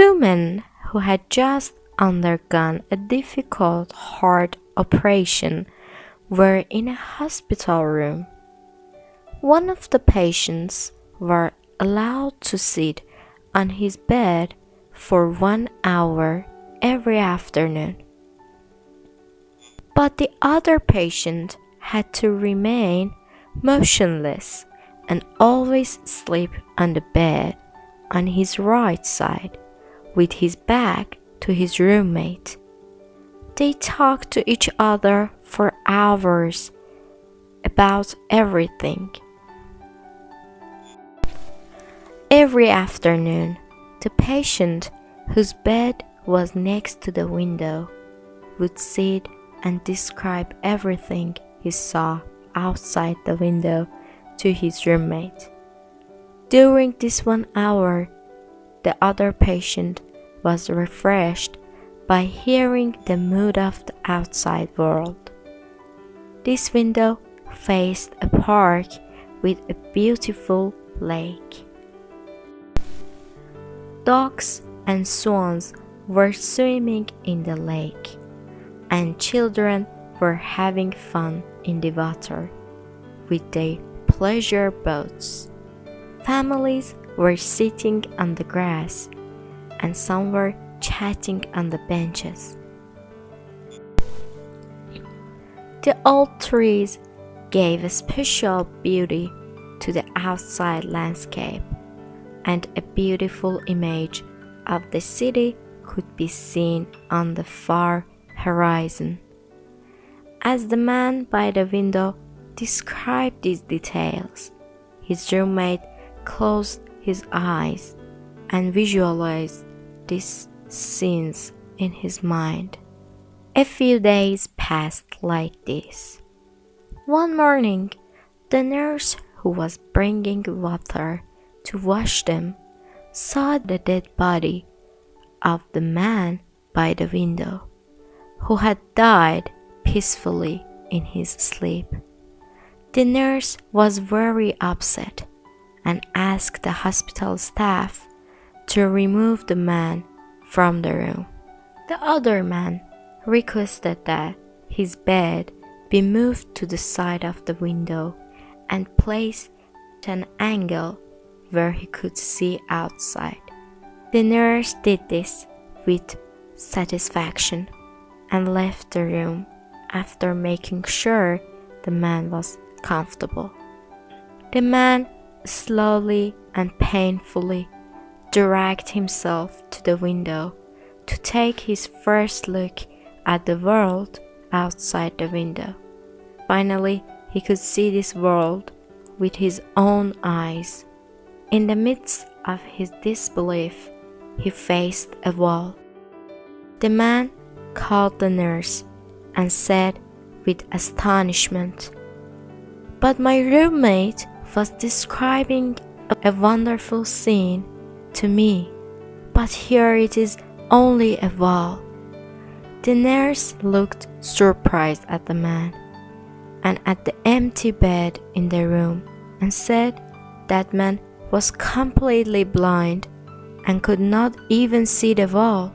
Two men who had just undergone a difficult heart operation were in a hospital room. One of the patients were allowed to sit on his bed for 1 hour every afternoon, but the other patient had to remain motionless and always sleep on the bed on his right side with his back to his roommate. They talked to each other for hours about everything. Every afternoon, the patient whose bed was next to the window would sit and describe everything he saw outside the window to his roommate. During this 1 hour, the other patient was refreshed by hearing the mood of the outside world. This window faced a park with a beautiful lake. Ducks and swans were swimming in the lake, and children were having fun in the water with their pleasure boats. Families were sitting on the grass, and some were chatting on the benches. The old trees gave a special beauty to the outside landscape, and a beautiful image of the city could be seen on the far horizon. As the man by the window described these details, his roommate closed his eyes and visualized these scenes in his mind. A few days passed like this. One morning, the nurse who was bringing water to wash them saw the dead body of the man by the window, who had died peacefully in his sleep. The nurse was very upset and asked the hospital staff to remove the man from the room. The other man requested that his bed be moved to the side of the window and placed at an angle where he could see outside. The nurse did this with satisfaction and left the room after making sure the man was comfortable. The man slowly and painfully dragged himself to the window to take his first look at the world outside the window. Finally, he could see this world with his own eyes. In the midst of his disbelief, he faced a wall. The man called the nurse and said with astonishment, "But my roommate was describing a wonderful scene to me, but here it is only a wall." The nurse looked surprised at the man and at the empty bed in the room and said that man was completely blind and could not even see the wall.